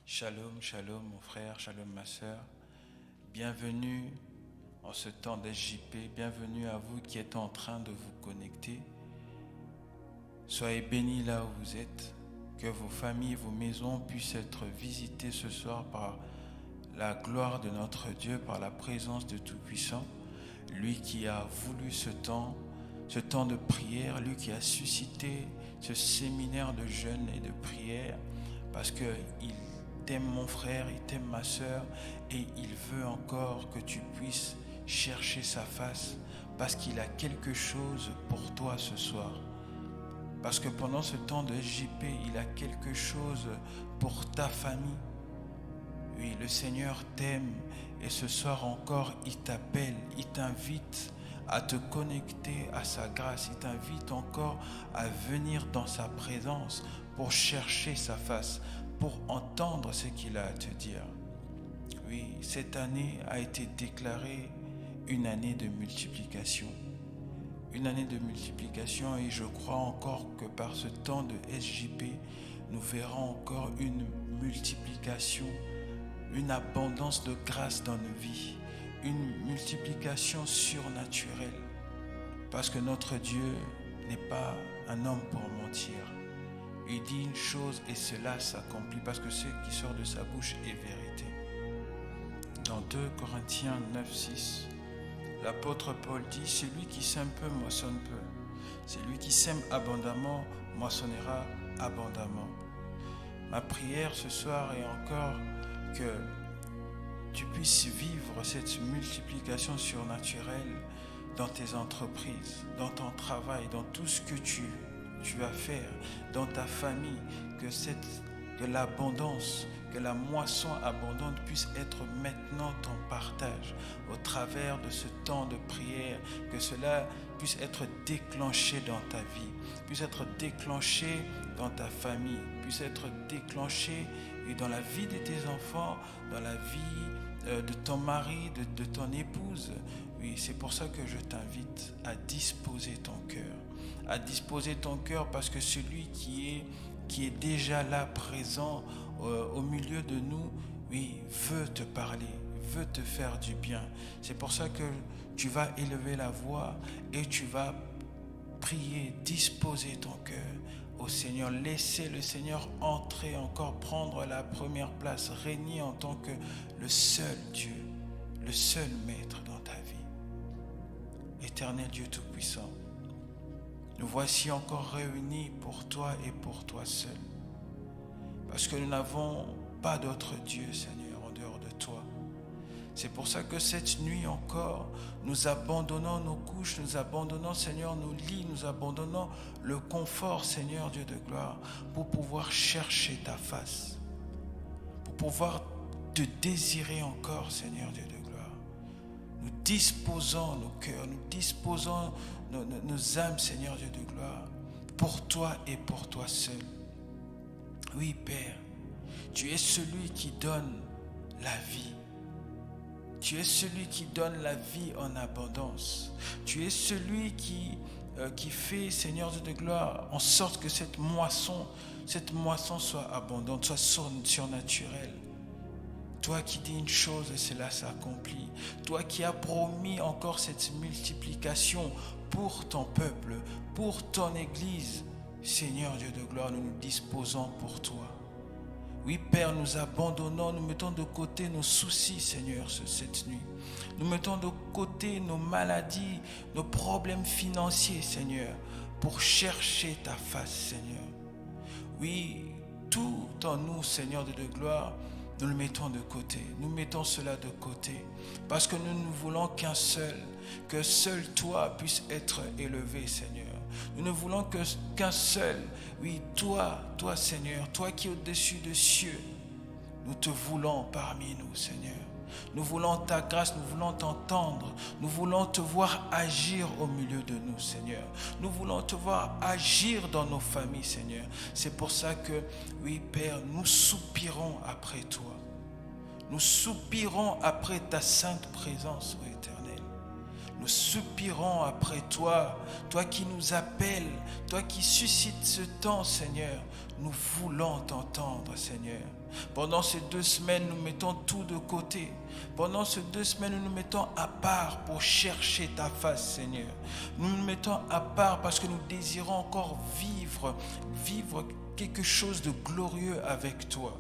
Shalom, shalom mon frère, shalom ma soeur. Bienvenue en ce temps d'SJP, bienvenue à vous qui êtes en train de vous connecter. Soyez bénis là où vous êtes, que vos familles, vos maisons puissent être visitées ce soir par la gloire de notre Dieu, par la présence de Tout-Puissant, lui qui a voulu ce temps de prière, lui qui a suscité ce séminaire de jeûne et de prière, parce qu'il t'aime mon frère, il t'aime ma soeur, et il veut encore que tu puisses chercher sa face, parce qu'il a quelque chose pour toi ce soir. Parce que pendant ce temps de SJP, il a quelque chose pour ta famille. Oui, le Seigneur t'aime, et ce soir encore, il t'appelle, il t'invite à te connecter à sa grâce, il t'invite encore à venir dans sa présence pour chercher sa face, pour entendre ce qu'il a à te dire. Oui, cette année a été déclarée une année de multiplication. Une année de multiplication, et je crois encore que par ce temps de SJP, nous verrons encore une multiplication, une abondance de grâce dans nos vies, une multiplication surnaturelle. Parce que notre Dieu n'est pas un homme pour mentir. Il dit une chose et cela s'accomplit, parce que ce qui sort de sa bouche est vérité. Dans 2 Corinthiens 9, 6, l'apôtre Paul dit: celui qui sème peu moissonne peu. Celui qui sème abondamment moissonnera abondamment. Ma prière ce soir est encore que tu puisses vivre cette multiplication surnaturelle dans tes entreprises, dans ton travail, dans tout ce que tu vas faire, dans ta famille, que l'abondance, que la moisson abondante puisse être maintenant ton partage au travers de ce temps de prière, que cela puisse être déclenché dans ta vie, puisse être déclenché dans ta famille, puisse être déclenché dans la vie de tes enfants, dans la vie de ton mari, de ton épouse. Oui, c'est pour ça que je t'invite à disposer ton cœur. À disposer ton cœur, parce que celui qui est déjà là, présent au milieu de nous, oui, veut te parler, veut te faire du bien. C'est pour ça que tu vas élever la voix et tu vas prier, disposer ton cœur au Seigneur. Laisser le Seigneur entrer encore, prendre la première place, régner en tant que le seul Dieu, le seul Maître dans ta vie. Éternel Dieu Tout-Puissant, nous voici encore réunis pour toi et pour toi seul. Parce que nous n'avons pas d'autre Dieu, Seigneur, en dehors de toi. C'est pour ça que cette nuit encore, nous abandonnons nos couches, nous abandonnons, Seigneur, nos lits, nous abandonnons le confort, Seigneur Dieu de gloire, pour pouvoir chercher ta face, pour pouvoir te désirer encore, Seigneur Dieu de gloire. Nous disposons nos cœurs, nous disposons nos âmes, Seigneur Dieu de gloire, pour toi et pour toi seul. Oui, Père, tu es celui qui donne la vie. Tu es celui qui donne la vie en abondance. Tu es celui qui fait, Seigneur Dieu de gloire, en sorte que cette moisson soit abondante, soit surnaturelle. Toi qui dis une chose et cela s'accomplit. Toi qui as promis encore cette multiplication pour ton peuple, pour ton Église. Seigneur Dieu de gloire, nous nous disposons pour toi. Oui, Père, nous abandonnons, nous mettons de côté nos soucis, Seigneur, cette nuit. Nous mettons de côté nos maladies, nos problèmes financiers, Seigneur, pour chercher ta face, Seigneur. Oui, tout en nous, Seigneur de gloire, nous le mettons de côté. Nous mettons cela de côté. Parce que nous ne voulons qu'un seul, que seul toi puisse être élevé, Seigneur. Nous ne voulons qu'un seul, oui, toi, Seigneur, toi qui es au-dessus des cieux. Nous te voulons parmi nous, Seigneur. Nous voulons ta grâce, nous voulons t'entendre. Nous voulons te voir agir au milieu de nous, Seigneur. Nous voulons te voir agir dans nos familles, Seigneur. C'est pour ça que, oui, Père, nous soupirons après toi. Nous soupirons après ta sainte présence, ô Éternel. Nous soupirons après toi, toi qui nous appelles, toi qui suscites ce temps, Seigneur. Nous voulons t'entendre, Seigneur. Pendant ces 2 semaines, nous mettons tout de côté. Pendant ces 2 semaines, nous nous mettons à part pour chercher ta face, Seigneur. Nous nous mettons à part parce que nous désirons encore vivre quelque chose de glorieux avec toi.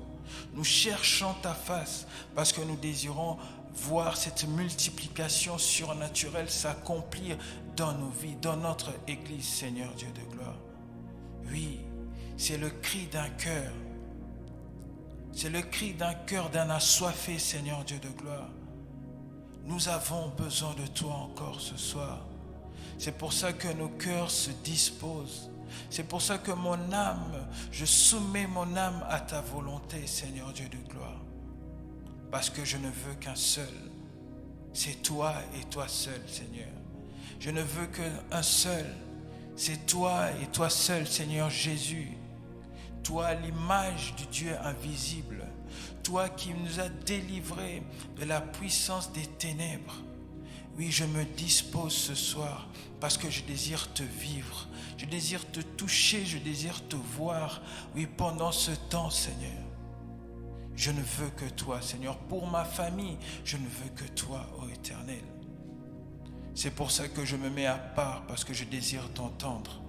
Nous cherchons ta face parce que nous désirons voir cette multiplication surnaturelle s'accomplir dans nos vies, dans notre Église, Seigneur Dieu de gloire. Oui, c'est le cri d'un cœur. C'est le cri d'un cœur d'un assoiffé, Seigneur Dieu de gloire. Nous avons besoin de toi encore ce soir. C'est pour ça que nos cœurs se disposent. C'est pour ça que mon âme, je soumets mon âme à ta volonté, Seigneur Dieu de gloire. Parce que je ne veux qu'un seul. C'est toi et toi seul, Seigneur. Je ne veux qu'un seul. C'est toi et toi seul, Seigneur Jésus. Toi, l'image du Dieu invisible. Toi qui nous as délivrés de la puissance des ténèbres. Oui, je me dispose ce soir parce que je désire te vivre. Je désire te toucher, je désire te voir. Oui, pendant ce temps, Seigneur. Je ne veux que toi, Seigneur. Pour ma famille, je ne veux que toi, ô Éternel. C'est pour ça que je me mets à part parce que je désire t'entendre.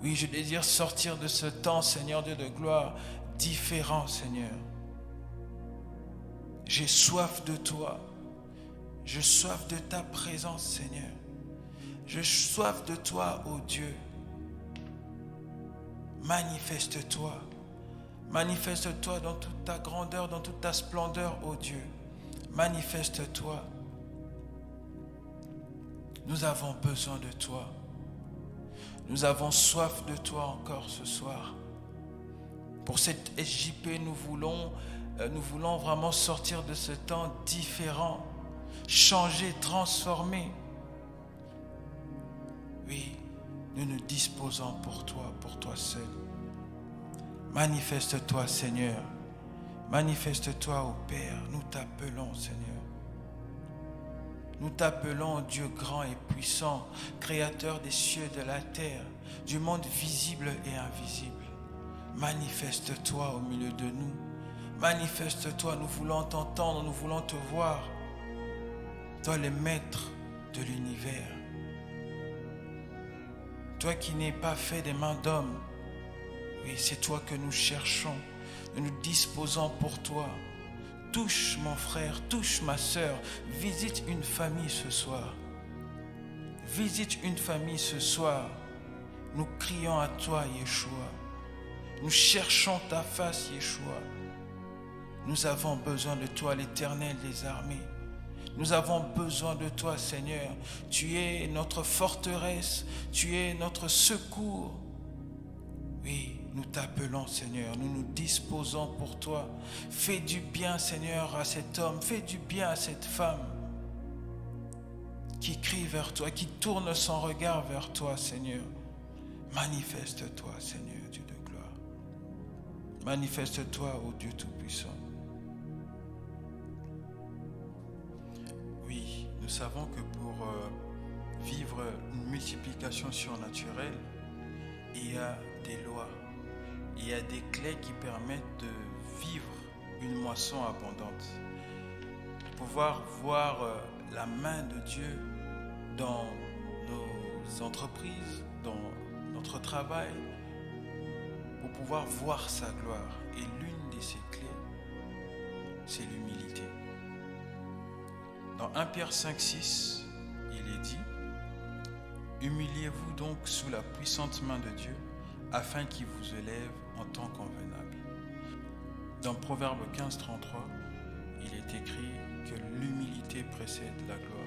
Oui, je désire sortir de ce temps, Seigneur Dieu de gloire, différent, Seigneur. J'ai soif de toi. J'ai soif de ta présence, Seigneur. J'ai soif de toi, ô Dieu. Manifeste-toi. Manifeste-toi dans toute ta grandeur, dans toute ta splendeur, ô Dieu. Manifeste-toi. Nous avons besoin de toi. Nous avons soif de toi encore ce soir. Pour cette SJP, nous voulons vraiment sortir de ce temps différent, changer, transformer. Oui, nous nous disposons pour toi seul. Manifeste-toi, Seigneur. Manifeste-toi, ô Père. Nous t'appelons, Seigneur. Nous t'appelons, Dieu grand et puissant, créateur des cieux et de la terre, du monde visible et invisible. Manifeste-toi au milieu de nous. Manifeste-toi, nous voulons t'entendre, nous voulons te voir. Toi, le maître de l'univers. Toi qui n'es pas fait des mains d'homme. Oui, c'est toi que nous cherchons. Nous nous disposons pour toi. Touche mon frère, touche ma soeur. Visite une famille ce soir. Visite une famille ce soir. Nous crions à toi, Yeshua. Nous cherchons ta face, Yeshua. Nous avons besoin de toi, l'Éternel des armées. Nous avons besoin de toi, Seigneur. Tu es notre forteresse. Tu es notre secours. Oui, nous t'appelons, Seigneur. Nous nous disposons pour toi. Fais du bien, Seigneur, à cet homme. Fais du bien à cette femme qui crie vers toi, qui tourne son regard vers toi, Seigneur. Manifeste-toi, Seigneur, Dieu de gloire. Manifeste-toi, ô Dieu Tout-Puissant. Oui, nous savons que pour vivre une multiplication surnaturelle, il y a des lois, il y a des clés qui permettent de vivre une moisson abondante. Pouvoir voir la main de Dieu dans nos entreprises, dans notre travail, pour pouvoir voir sa gloire. Et l'une de ces clés, c'est l'humilité. Dans 1 Pierre 5, 6, il est dit: humiliez-vous donc sous la puissante main de Dieu, afin qu'il vous élève en temps convenable. Dans Proverbe 15, 33, il est écrit que l'humilité précède la gloire.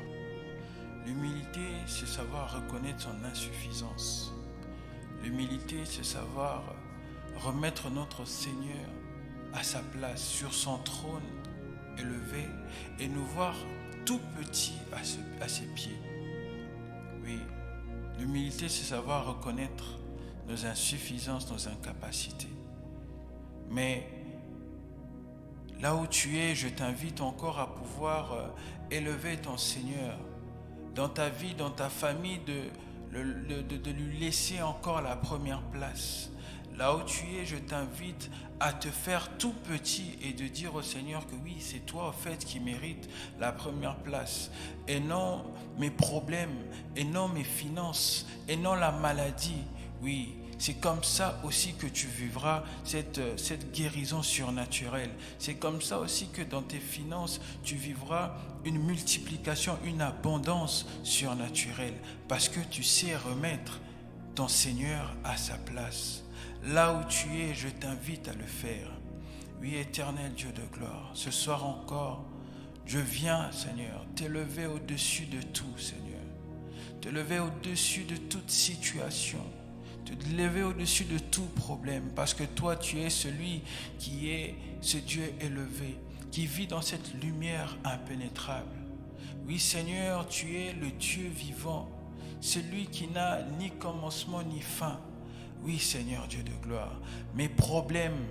L'humilité, c'est savoir reconnaître son insuffisance. L'humilité, c'est savoir remettre notre Seigneur à sa place, sur son trône élevé, et nous voir tout petit à ses pieds. Oui, l'humilité, c'est savoir reconnaître nos insuffisances, nos incapacités. Mais là où tu es, je t'invite encore à pouvoir élever ton Seigneur dans ta vie, dans ta famille, de lui laisser encore la première place. Là où tu es, je t'invite à te faire tout petit et de dire au Seigneur que oui, c'est toi, en fait, qui mérite la première place. Et non mes problèmes, et non mes finances, et non la maladie. Oui, c'est comme ça aussi que tu vivras cette guérison surnaturelle. C'est comme ça aussi que dans tes finances, tu vivras une multiplication, une abondance surnaturelle. Parce que tu sais remettre ton Seigneur à sa place. Là où tu es, je t'invite à le faire. Oui, éternel Dieu de gloire, ce soir encore, je viens, Seigneur, t'élever au-dessus de tout, Seigneur. T'élever au-dessus de toute situation. Te lever au-dessus de tout problème, parce que toi, tu es celui qui est ce Dieu élevé, qui vit dans cette lumière impénétrable. Oui, Seigneur, tu es le Dieu vivant, celui qui n'a ni commencement ni fin. Oui, Seigneur Dieu de gloire, mes problèmes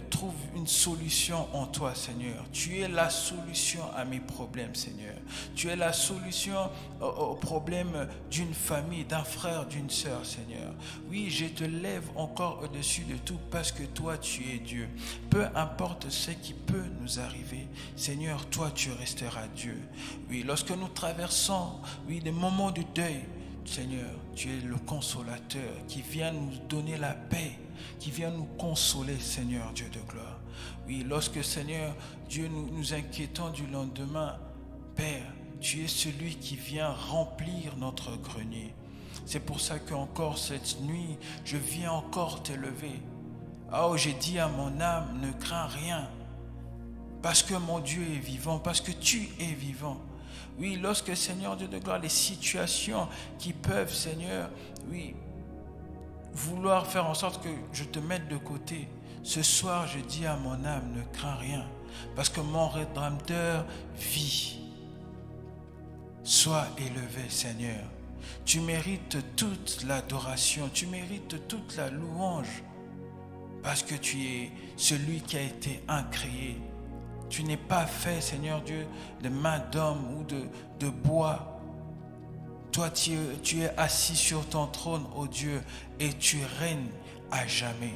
trouvent une solution en toi, Seigneur. Tu es la solution à mes problèmes, Seigneur. Tu es la solution aux problèmes d'une famille, d'un frère, d'une sœur, Seigneur. Oui, je te lève encore au-dessus de tout parce que toi, tu es Dieu. Peu importe ce qui peut nous arriver, Seigneur, toi, tu resteras Dieu. Oui, lorsque nous traversons, oui, des moments de deuil, Seigneur, tu es le consolateur qui vient nous donner la paix, qui vient nous consoler, Seigneur Dieu de gloire. Oui, lorsque, Seigneur, Dieu, nous inquiétons du lendemain, Père, tu es celui qui vient remplir notre grenier. C'est pour ça qu'encore cette nuit, je viens encore t'élever. Oh, j'ai dit à mon âme, ne crains rien, parce que mon Dieu est vivant, parce que tu es vivant. Oui, lorsque, Seigneur Dieu de gloire, les situations qui peuvent, Seigneur, oui, vouloir faire en sorte que je te mette de côté, ce soir, je dis à mon âme, ne crains rien, parce que mon Rédempteur vit. Sois élevé, Seigneur. Tu mérites toute l'adoration, tu mérites toute la louange, parce que tu es celui qui a été incréé. Tu n'es pas fait, Seigneur Dieu, de main d'homme ou de bois. Toi, tu es assis sur ton trône, ô Dieu, et tu règnes à jamais.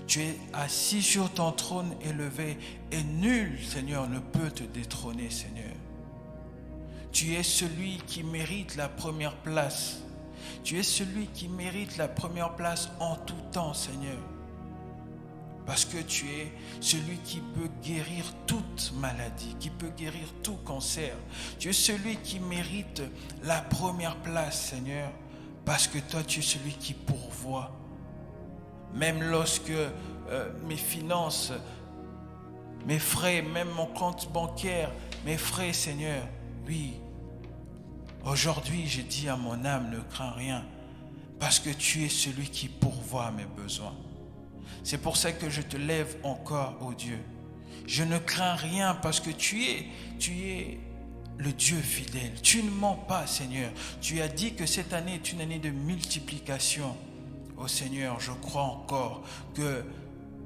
Tu es assis sur ton trône élevé, et nul, Seigneur, ne peut te détrôner, Seigneur. Tu es celui qui mérite la première place. Tu es celui qui mérite la première place en tout temps, Seigneur. Parce que tu es celui qui peut guérir toute maladie, qui peut guérir tout cancer. Tu es celui qui mérite la première place, Seigneur, parce que toi, tu es celui qui pourvoit. Même lorsque mes finances, mes frais, même mon compte bancaire, mes frais, Seigneur, oui. Aujourd'hui, je dis à mon âme, ne crains rien, parce que tu es celui qui pourvoit à mes besoins. C'est pour ça que je te lève encore, ô Dieu. Je ne crains rien parce que tu es le Dieu fidèle. Tu ne mens pas, Seigneur. Tu as dit que cette année est une année de multiplication. Ô Seigneur, je crois encore que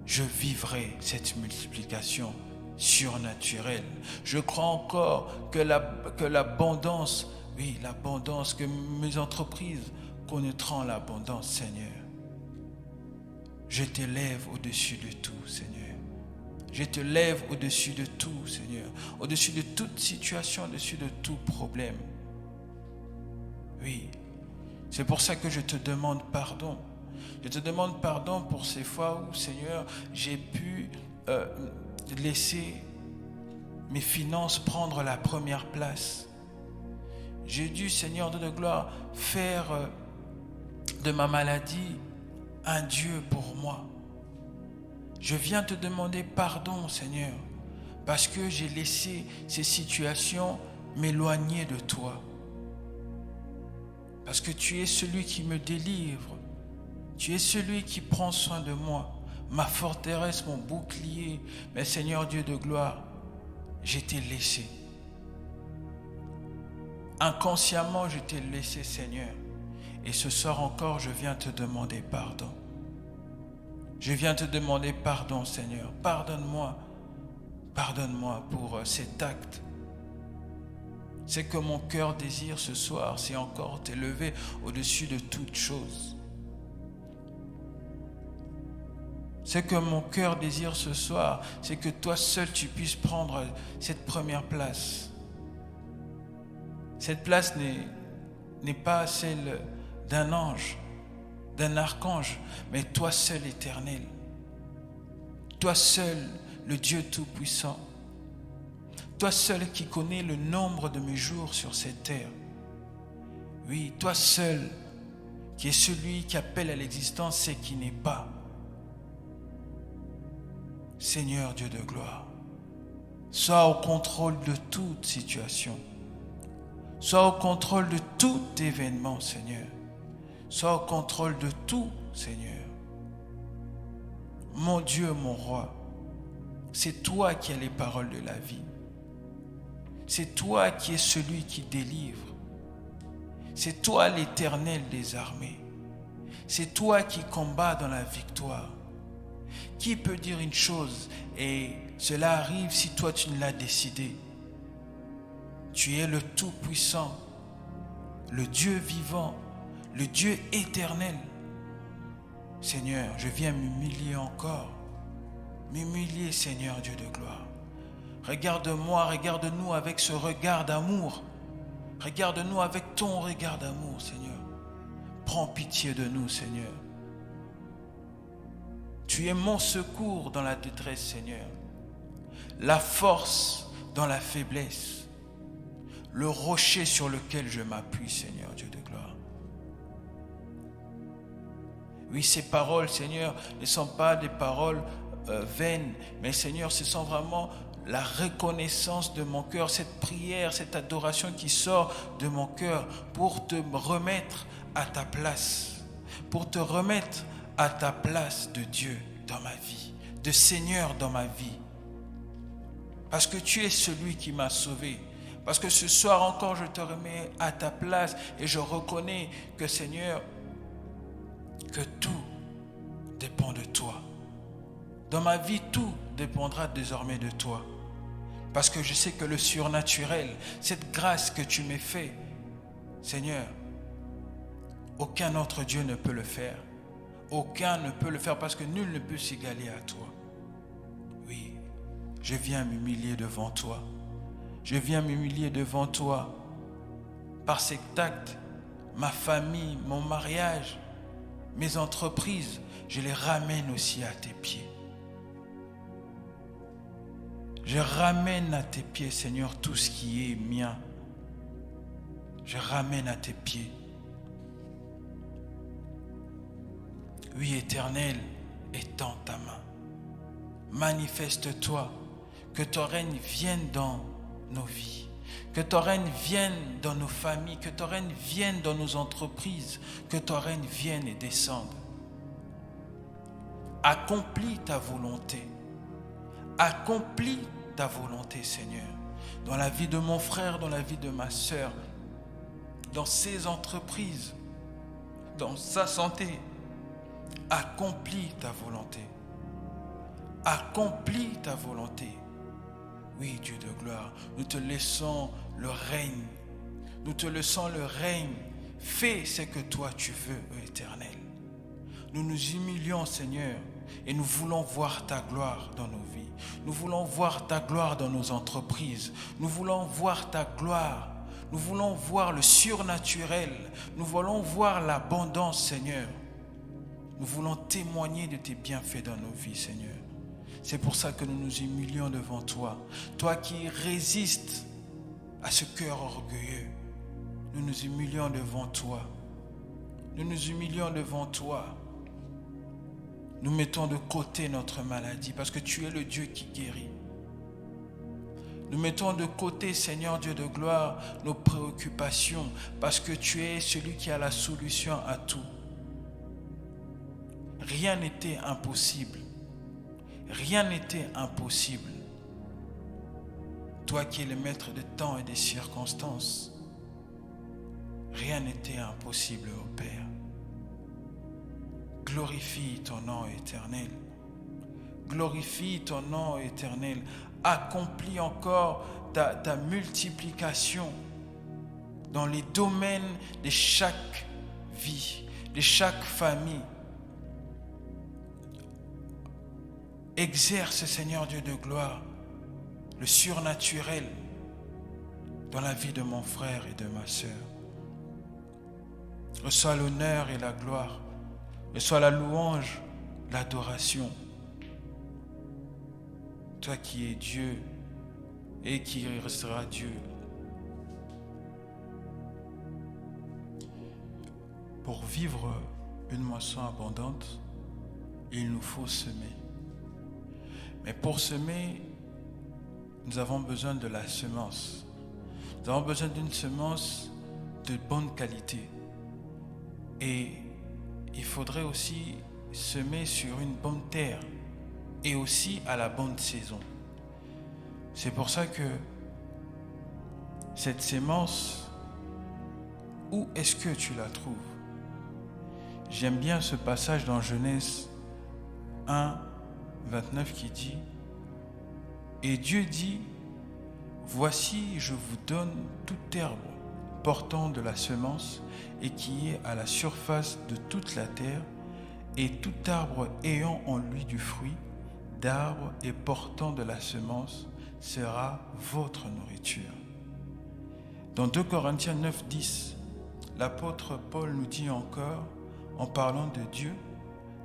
je vivrai cette multiplication surnaturelle. Je crois encore que l'abondance, oui, l'abondance, que mes entreprises connaîtront l'abondance, Seigneur. Je t'élève au-dessus de tout, Seigneur. Je te lève au-dessus de tout, Seigneur. Au-dessus de toute situation, au-dessus de tout problème. Oui, c'est pour ça que je te demande pardon. Je te demande pardon pour ces fois où, Seigneur, j'ai pu laisser mes finances prendre la première place. J'ai dû, Seigneur de gloire, faire de ma maladie un Dieu pour moi. Je viens te demander pardon, Seigneur, parce que j'ai laissé ces situations m'éloigner de toi. Parce que tu es celui qui me délivre. Tu es celui qui prend soin de moi, ma forteresse, mon bouclier. Mais Seigneur Dieu de gloire, je t'ai laissé. Inconsciemment, je t'ai laissé, Seigneur. Et ce soir encore, je viens te demander pardon. Je viens te demander pardon, Seigneur. Pardonne-moi. Pardonne-moi pour cet acte. C'est que mon cœur désire ce soir, c'est encore t'élever au-dessus de toute chose. Ce que mon cœur désire ce soir, c'est que toi seul tu puisses prendre cette première place. Cette place n'est pas celle d'un ange, d'un archange, mais toi seul éternel. Toi seul, le Dieu Tout-Puissant. Toi seul qui connais le nombre de mes jours sur cette terre. Oui, toi seul qui est celui qui appelle à l'existence ce qui n'est pas. Seigneur Dieu de gloire, sois au contrôle de toute situation. Sois au contrôle de tout événement, Seigneur. Sois au contrôle de tout, Seigneur. Mon Dieu, mon roi, c'est toi qui as les paroles de la vie. C'est toi qui es celui qui délivre. C'est toi l'Éternel des armées. C'est toi qui combats dans la victoire. Qui peut dire une chose et cela arrive si toi tu ne l'as décidé? Tu es le Tout-Puissant, le Dieu vivant, le Dieu éternel. Seigneur, je viens m'humilier encore. M'humilier, Seigneur Dieu de gloire. Regarde-moi, regarde-nous avec ce regard d'amour. Regarde-nous avec ton regard d'amour, Seigneur. Prends pitié de nous, Seigneur. Tu es mon secours dans la détresse, Seigneur. La force dans la faiblesse. Le rocher sur lequel je m'appuie, Seigneur Dieu de gloire. Oui, ces paroles, Seigneur, ne sont pas des paroles vaines, mais Seigneur, ce sont vraiment la reconnaissance de mon cœur, cette prière, cette adoration qui sort de mon cœur pour te remettre à ta place, pour te remettre à ta place de Dieu dans ma vie, de Seigneur dans ma vie. Parce que tu es celui qui m'a sauvé. Parce que ce soir encore, je te remets à ta place et je reconnais que Seigneur, que tout dépend de toi. Dans ma vie, tout dépendra désormais de toi. Parce que je sais que le surnaturel, cette grâce que tu m'as fait, Seigneur, aucun autre Dieu ne peut le faire. Aucun ne peut le faire parce que nul ne peut s'égaler à toi. Oui, je viens m'humilier devant toi. Je viens m'humilier devant toi. Par cet acte, ma famille, mon mariage, mes entreprises, je les ramène aussi à tes pieds. Je ramène à tes pieds, Seigneur, tout ce qui est mien. Je ramène à tes pieds. Oui, Éternel, étends ta main. Manifeste-toi, que ton règne vienne dans nos vies, que ton règne vienne dans nos familles, que ton règne vienne dans nos entreprises, que ton règne vienne et descende. Accomplis ta volonté. Accomplis ta volonté, Seigneur, dans la vie de mon frère, dans la vie de ma sœur, dans ses entreprises, dans sa santé. Accomplis ta volonté. Accomplis ta volonté. Oui, Dieu de gloire, nous te laissons le règne. Nous te laissons le règne. Fais ce que toi tu veux, ô Éternel. Nous nous humilions, Seigneur, et nous voulons voir ta gloire dans nos vies. Nous voulons voir ta gloire dans nos entreprises. Nous voulons voir ta gloire. Nous voulons voir le surnaturel. Nous voulons voir l'abondance, Seigneur. Nous voulons témoigner de tes bienfaits dans nos vies, Seigneur. C'est pour ça que nous nous humilions devant toi. Toi qui résistes à ce cœur orgueilleux. Nous nous humilions devant toi. Nous nous humilions devant toi. Nous mettons de côté notre maladie parce que tu es le Dieu qui guérit. Nous mettons de côté, Seigneur Dieu de gloire, nos préoccupations parce que tu es celui qui a la solution à tout. Rien n'était impossible. Rien n'était impossible. Toi qui es le maître des temps et des circonstances, rien n'était impossible, ô Père. Glorifie ton nom éternel. Glorifie ton nom éternel. Accomplis encore ta multiplication dans les domaines de chaque vie, de chaque famille. Exerce, Seigneur Dieu de gloire, le surnaturel dans la vie de mon frère et de ma sœur. Reçois l'honneur et la gloire. Reçois la louange, l'adoration. Toi qui es Dieu et qui restera Dieu. Pour vivre une moisson abondante, il nous faut semer. Mais pour semer, nous avons besoin de la semence. Nous avons besoin d'une semence de bonne qualité. Et il faudrait aussi semer sur une bonne terre et aussi à la bonne saison. C'est pour ça que cette semence, où est-ce que tu la trouves? J'aime bien ce passage dans Genèse 1, 29 qui dit « Et Dieu dit, voici, je vous donne toute herbe portant de la semence et qui est à la surface de toute la terre, et tout arbre ayant en lui du fruit, d'arbre et portant de la semence, sera votre nourriture. » Dans 2 Corinthiens 9, 10, l'apôtre Paul nous dit encore, en parlant de Dieu,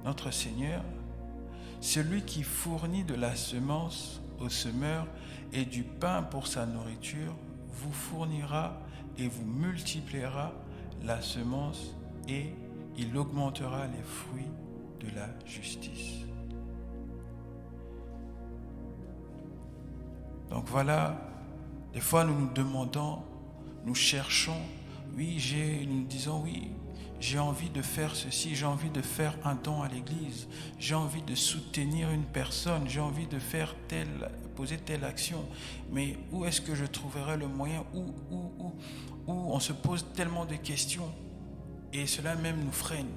notre Seigneur, « Celui qui fournit de la semence au semeur et du pain pour sa nourriture, vous fournira et vous multipliera la semence et il augmentera les fruits de la justice. » Donc voilà, des fois nous nous demandons, nous cherchons, nous disons oui, j'ai envie de faire ceci, j'ai envie de faire un don à l'église, j'ai envie de soutenir une personne, j'ai envie de faire poser telle action, mais où est-ce que je trouverai le moyen, où on se pose tellement de questions et cela même nous freine.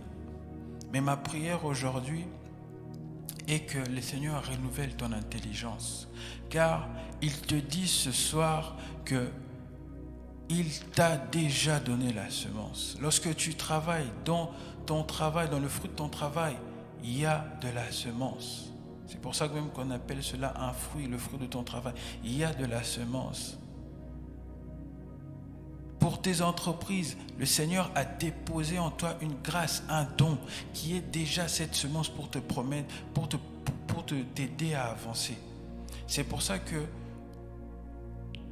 Mais ma prière aujourd'hui est que le Seigneur renouvelle ton intelligence, car il te dit ce soir que il t'a déjà donné la semence. Lorsque tu travailles dans ton travail, dans le fruit de ton travail, il y a de la semence. C'est pour ça que même qu'on appelle cela un fruit, le fruit de ton travail. Il y a de la semence. Pour tes entreprises, le Seigneur a déposé en toi une grâce, un don, qui est déjà cette semence pour te promettre, pour t'aider à avancer. C'est pour ça que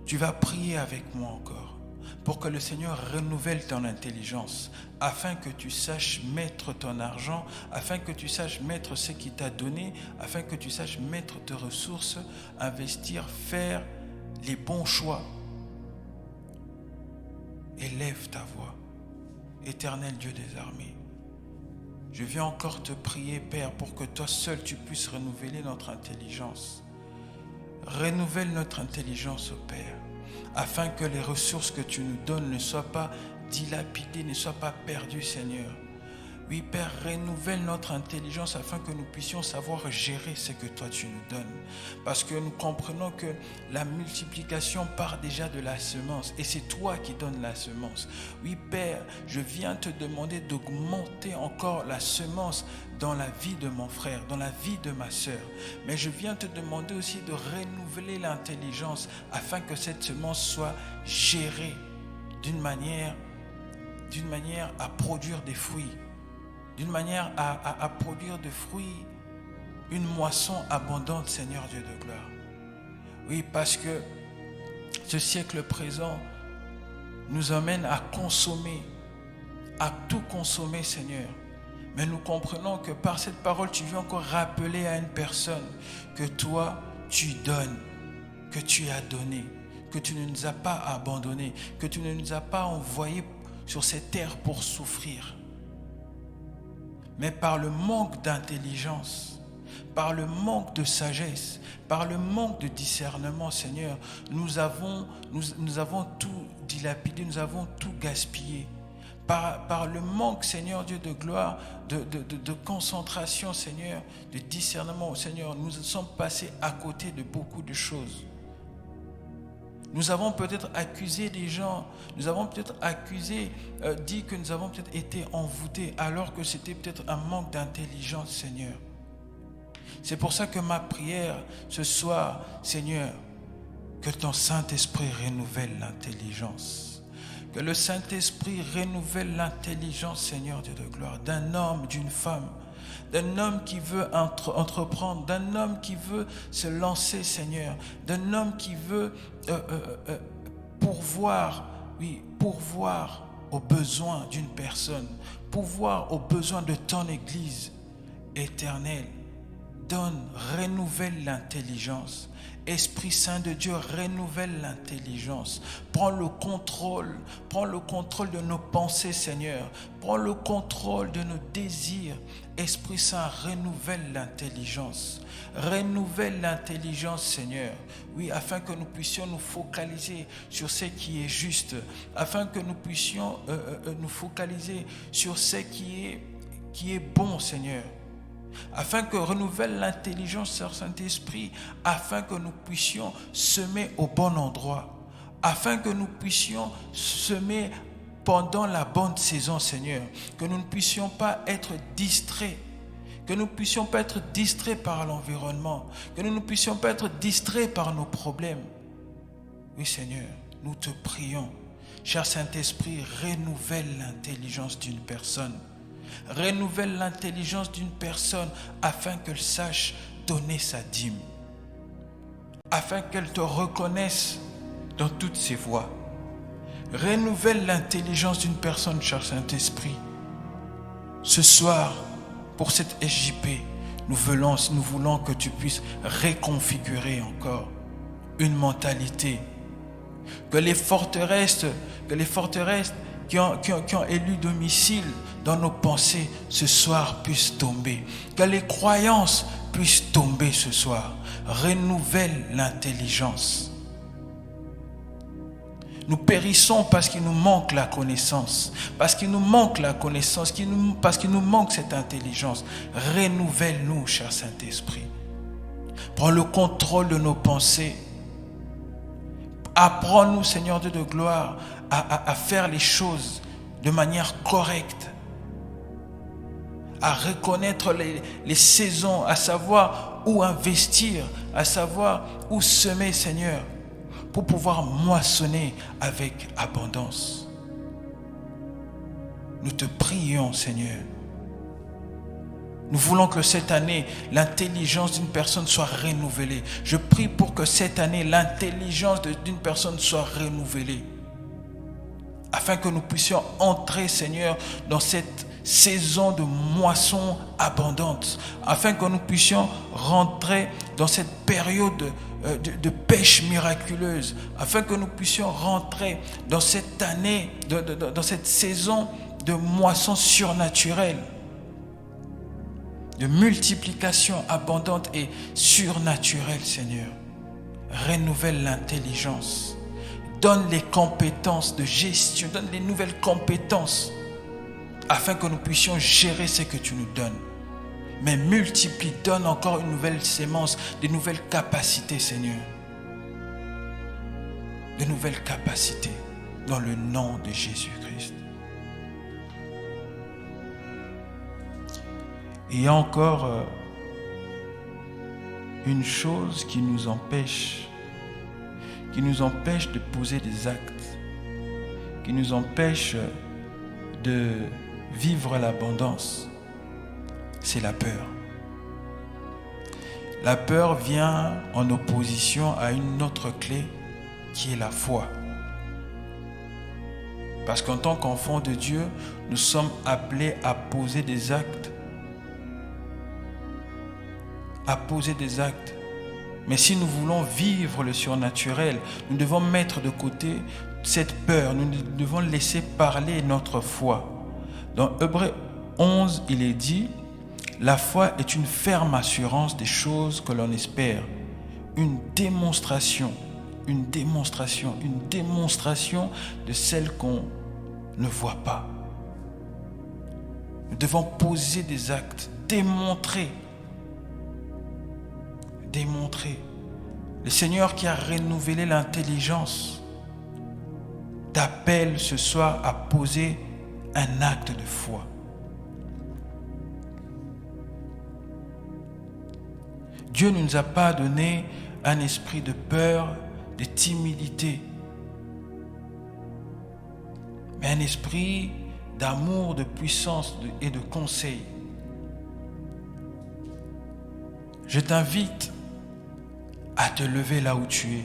tu vas prier avec moi encore, pour que le Seigneur renouvelle ton intelligence, afin que tu saches mettre ton argent, afin que tu saches mettre ce qu'il t'a donné, afin que tu saches mettre tes ressources, investir, faire les bons choix. Élève ta voix, Éternel Dieu des armées. Je viens encore te prier, Père, pour que toi seul tu puisses renouveler notre intelligence. Renouvelle notre intelligence, ô Père, afin que les ressources que tu nous donnes ne soient pas dilapidées, ne soient pas perdues, Seigneur. Oui, Père, renouvelle notre intelligence afin que nous puissions savoir gérer ce que toi tu nous donnes. Parce que nous comprenons que la multiplication part déjà de la semence et c'est toi qui donnes la semence. Oui, Père, je viens te demander d'augmenter encore la semence dans la vie de mon frère, dans la vie de ma sœur. Mais je viens te demander aussi de renouveler l'intelligence afin que cette semence soit gérée d'une manière à produire des fruits. D'une manière à produire des fruits, une moisson abondante, Seigneur Dieu de gloire. Oui, parce que ce siècle présent nous amène à consommer, à tout consommer, Seigneur. Mais nous comprenons que par cette parole, tu viens encore rappeler à une personne que toi, tu donnes, que tu as donné, que tu ne nous as pas abandonnés, que tu ne nous as pas envoyés sur cette terre pour souffrir. Mais par le manque d'intelligence, par le manque de sagesse, par le manque de discernement, Seigneur, nous avons tout dilapidé, nous avons tout gaspillé. Par le manque, Seigneur Dieu de gloire, de concentration, Seigneur, de discernement, Seigneur, nous sommes passés à côté de beaucoup de choses. Nous avons peut-être accusé des gens, nous avons peut-être dit que nous avons peut-être été envoûtés, alors que c'était peut-être un manque d'intelligence, Seigneur. C'est pour ça que ma prière ce soir, Seigneur, que ton Saint-Esprit renouvelle l'intelligence. Que le Saint-Esprit renouvelle l'intelligence, Seigneur Dieu de gloire, d'un homme, d'une femme, d'un homme qui veut entreprendre, d'un homme qui veut se lancer, Seigneur, d'un homme qui veut pourvoir aux besoins d'une personne, pourvoir aux besoins de ton Église éternelle. Renouvelle l'intelligence. Esprit Saint de Dieu, renouvelle l'intelligence. Prends le contrôle de nos pensées, Seigneur. Prends le contrôle de nos désirs. Esprit Saint, renouvelle l'intelligence. Renouvelle l'intelligence, Seigneur. Oui, afin que nous puissions nous focaliser sur ce qui est juste. Afin que nous puissions nous focaliser sur ce qui est bon, Seigneur. Afin que renouvelle l'intelligence, Seigneur Saint-Esprit, afin que nous puissions semer au bon endroit, afin que nous puissions semer pendant la bonne saison, Seigneur, que nous ne puissions pas être distraits, que nous ne puissions pas être distraits par l'environnement, que nous ne puissions pas être distraits par nos problèmes. Oui, Seigneur, nous te prions, cher Saint-Esprit, renouvelle l'intelligence d'une personne. Renouvelle l'intelligence d'une personne afin qu'elle sache donner sa dîme, afin qu'elle te reconnaisse dans toutes ses voies. Renouvelle l'intelligence d'une personne, cher Saint-Esprit. Ce soir, pour cette SJP, nous voulons que tu puisses reconfigurer encore une mentalité. Que les forteresses qui ont élu domicile dans nos pensées ce soir puissent tomber. Que les croyances puissent tomber ce soir. Renouvelle l'intelligence. Nous périssons parce qu'il nous manque la connaissance. Parce qu'il nous manque la connaissance, parce qu'il nous manque cette intelligence. Renouvelle-nous, cher Saint-Esprit. Prends le contrôle de nos pensées. Apprends-nous, Seigneur Dieu de gloire, à faire les choses de manière correcte, à reconnaître les saisons, à savoir où investir, à savoir où semer, Seigneur, pour pouvoir moissonner avec abondance. Nous te prions, Seigneur. Nous voulons que cette année, l'intelligence d'une personne soit renouvelée. Je prie pour que cette année, l'intelligence d'une personne soit renouvelée. Afin que nous puissions entrer, Seigneur, dans cette saison de moisson abondante. Afin que nous puissions rentrer dans cette période de pêche miraculeuse. Afin que nous puissions rentrer dans cette année, dans cette saison de moisson surnaturelle. De multiplication abondante et surnaturelle, Seigneur. Renouvelle l'intelligence. Donne les compétences de gestion, donne les nouvelles compétences afin que nous puissions gérer ce que tu nous donnes. Mais multiplie, donne encore une nouvelle sémence, des nouvelles capacités, Seigneur. De nouvelles capacités dans le nom de Jésus-Christ. Il y a encore une chose qui nous empêche de poser des actes, qui nous empêche de vivre l'abondance, c'est la peur. La peur vient en opposition à une autre clé qui est la foi. Parce qu'en tant qu'enfants de Dieu, nous sommes appelés à poser des actes. Mais si nous voulons vivre le surnaturel, nous devons mettre de côté cette peur. Nous devons laisser parler notre foi. Dans Hébreux 11, il est dit, la foi est une ferme assurance des choses que l'on espère. Une démonstration de celles qu'on ne voit pas. Nous devons poser des actes, démontrer. Le Seigneur qui a renouvelé l'intelligence t'appelle ce soir à poser un acte de foi. Dieu ne nous a pas donné un esprit de peur, de timidité, mais un esprit d'amour, de puissance et de conseil. Je t'invite à te lever là où tu es.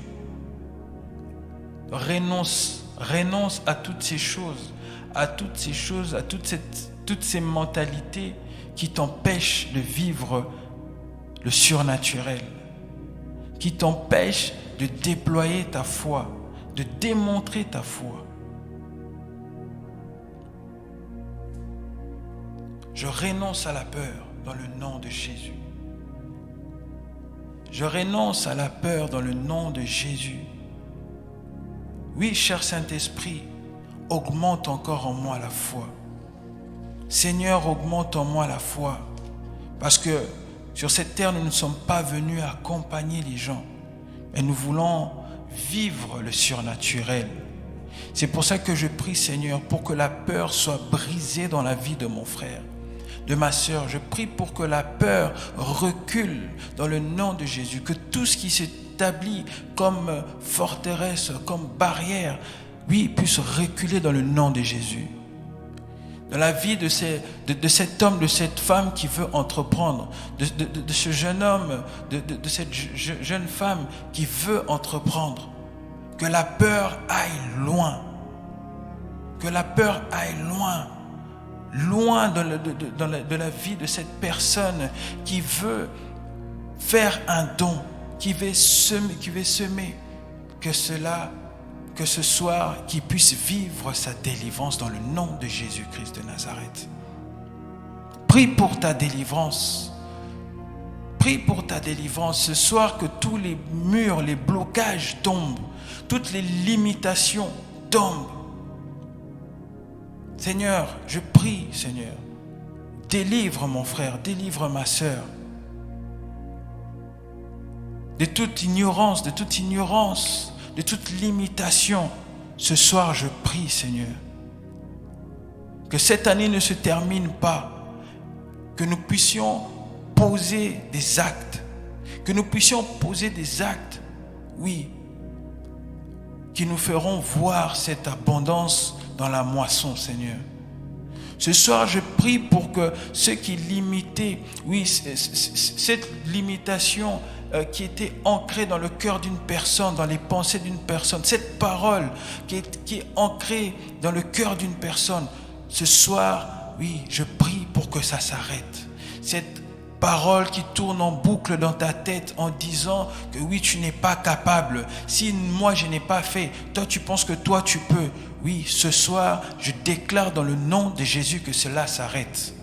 Renonce à toutes ces choses, à toutes ces mentalités qui t'empêchent de vivre le surnaturel, qui t'empêchent de déployer ta foi, de démontrer ta foi. Je renonce à la peur dans le nom de Jésus. Je renonce à la peur dans le nom de Jésus. Oui, cher Saint-Esprit, augmente encore en moi la foi. Seigneur, augmente en moi la foi. Parce que sur cette terre, nous ne sommes pas venus accompagner les gens, mais nous voulons vivre le surnaturel. C'est pour ça que je prie, Seigneur, pour que la peur soit brisée dans la vie de mon frère, de ma sœur. Je prie pour que la peur recule dans le nom de Jésus, que tout ce qui s'établit comme forteresse, comme barrière, oui, puisse reculer dans le nom de Jésus. Dans la vie de cet homme, de cette femme qui veut entreprendre, de ce jeune homme, de cette jeune femme qui veut entreprendre, que la peur aille loin, que la peur aille loin, loin de la vie de cette personne qui veut faire un don, qui veut semer, que ce soir, qu'il puisse vivre sa délivrance dans le nom de Jésus-Christ de Nazareth. Prie pour ta délivrance. Prie pour ta délivrance ce soir, que tous les murs, les blocages tombent, toutes les limitations tombent. Seigneur, je prie, Seigneur, délivre mon frère, délivre ma sœur de toute ignorance, de toute limitation. Ce soir, je prie, Seigneur, que cette année ne se termine pas, que nous puissions poser des actes, oui, qui nous feront voir cette abondance dans la moisson, Seigneur. Ce soir, je prie pour que ceux qui limitaient, oui, cette limitation qui était ancrée dans le cœur d'une personne, dans les pensées d'une personne, cette parole qui est ancrée dans le cœur d'une personne, ce soir, oui, je prie pour que ça s'arrête. Cette parole qui tourne en boucle dans ta tête en disant que oui, tu n'es pas capable. Si moi je n'ai pas fait, toi tu penses que toi tu peux. Oui, ce soir, je déclare dans le nom de Jésus que cela s'arrête.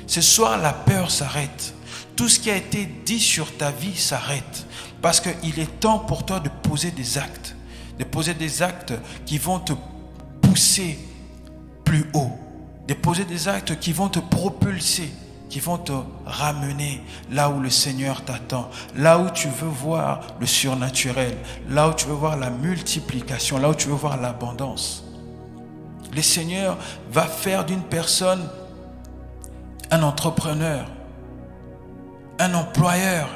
Ce soir, la peur s'arrête. Tout ce qui a été dit sur ta vie s'arrête. Parce qu'il est temps pour toi de poser des actes. De poser des actes qui vont te pousser plus haut. De poser des actes qui vont te propulser, qui vont te ramener là où le Seigneur t'attend, là où tu veux voir le surnaturel, là où tu veux voir la multiplication, là où tu veux voir l'abondance. Le Seigneur va faire d'une personne un entrepreneur, un employeur.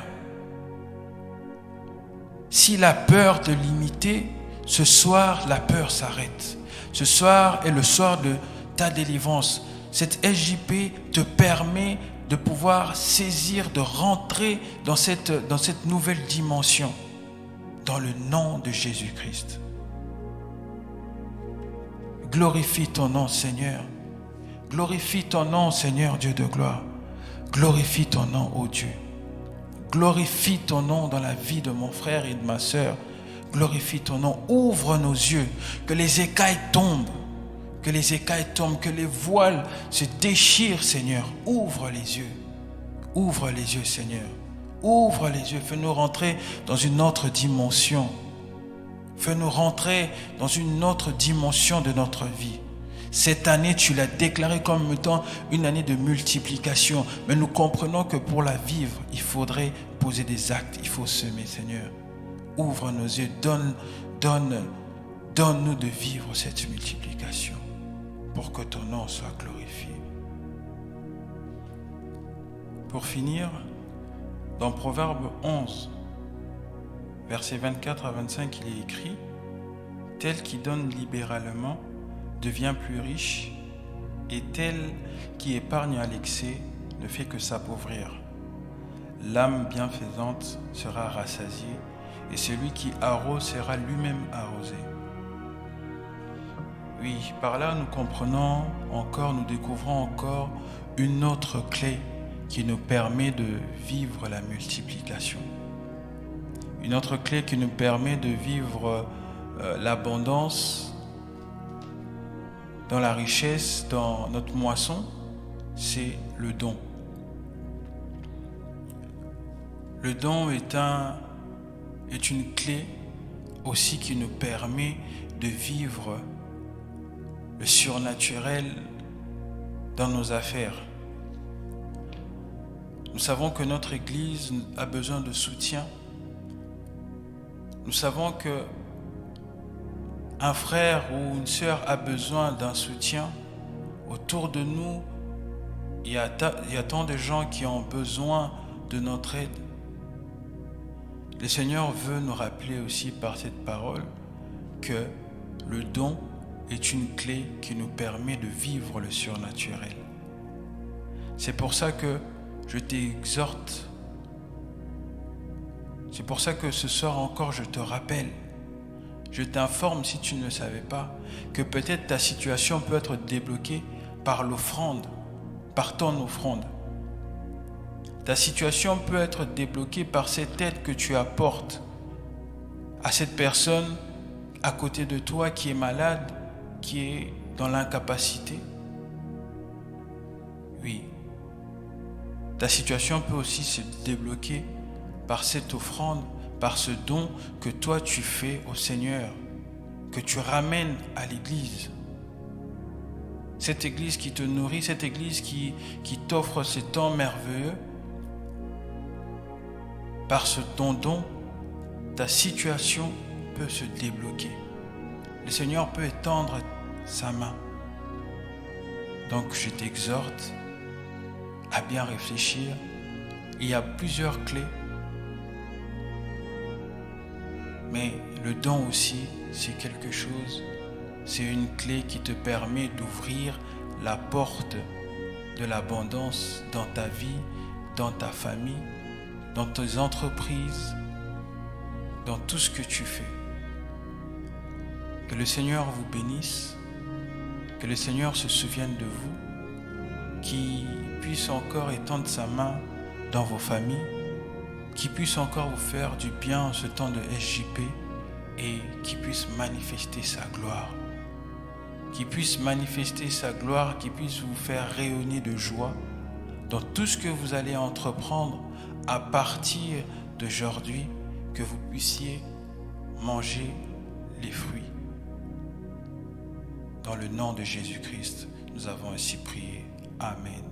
Si la peur te limitait, ce soir, la peur s'arrête. Ce soir est le soir de ta délivrance. Cette SJP te permet de pouvoir saisir, de rentrer dans cette nouvelle dimension, dans le nom de Jésus-Christ. Glorifie ton nom, Seigneur. Glorifie ton nom, Seigneur Dieu de gloire. Glorifie ton nom, ô Dieu. Glorifie ton nom dans la vie de mon frère et de ma sœur. Glorifie ton nom. Ouvre nos yeux, que les écailles tombent. Que les écailles tombent, que les voiles se déchirent, Seigneur. Ouvre les yeux. Ouvre les yeux, Seigneur. Ouvre les yeux. Fais-nous rentrer dans une autre dimension. Fais-nous rentrer dans une autre dimension de notre vie. Cette année, tu l'as déclarée comme étant une année de multiplication. Mais nous comprenons que pour la vivre, il faudrait poser des actes. Il faut semer, Seigneur. Ouvre nos yeux. Donne-nous de vivre cette multiplication pour que ton nom soit glorifié. Pour finir, Dans Proverbe 11, versets 24 à 25, il est écrit « Tel qui donne libéralement devient plus riche, et tel qui épargne à l'excès ne fait que s'appauvrir. L'âme bienfaisante sera rassasiée, et celui qui arrose sera lui-même arrosé. » Oui, par là nous comprenons encore, nous découvrons encore une autre clé qui nous permet de vivre la multiplication. Une autre clé qui nous permet de vivre l'abondance dans la richesse, dans notre moisson, c'est le don. Le don est une clé aussi qui nous permet de vivre le surnaturel dans nos affaires. Nous savons que notre Église a besoin de soutien. Nous savons que un frère ou une sœur a besoin d'un soutien. Autour de nous, il y a tant de gens qui ont besoin de notre aide. Le Seigneur veut nous rappeler aussi par cette parole que le don est une clé qui nous permet de vivre le surnaturel. C'est pour ça que je t'exhorte. C'est pour ça que ce soir encore je te rappelle. Je t'informe, si tu ne le savais pas, que peut-être ta situation peut être débloquée par l'offrande, par ton offrande. Ta situation peut être débloquée par cette aide que tu apportes à cette personne à côté de toi qui est malade, qui est dans l'incapacité. Oui. Ta situation peut aussi se débloquer par cette offrande, par ce don que toi tu fais au Seigneur, que tu ramènes à l'Église. Cette Église qui te nourrit, cette Église qui t'offre ces temps merveilleux. Par ton don, ta situation peut se débloquer. Le Seigneur peut étendre sa main. Donc je t'exhorte à bien réfléchir. Il y a plusieurs clés. Mais le don aussi, c'est quelque chose. C'est une clé qui te permet d'ouvrir la porte de l'abondance dans ta vie, dans ta famille, dans tes entreprises, dans tout ce que tu fais. Que le Seigneur vous bénisse, que le Seigneur se souvienne de vous, qu'il puisse encore étendre sa main dans vos familles, qu'il puisse encore vous faire du bien en ce temps de SJP et qu'il puisse manifester sa gloire. Qu'il puisse manifester sa gloire, qu'il puisse vous faire rayonner de joie dans tout ce que vous allez entreprendre à partir d'aujourd'hui, que vous puissiez manger les fruits. Dans le nom de Jésus-Christ, nous avons ainsi prié. Amen.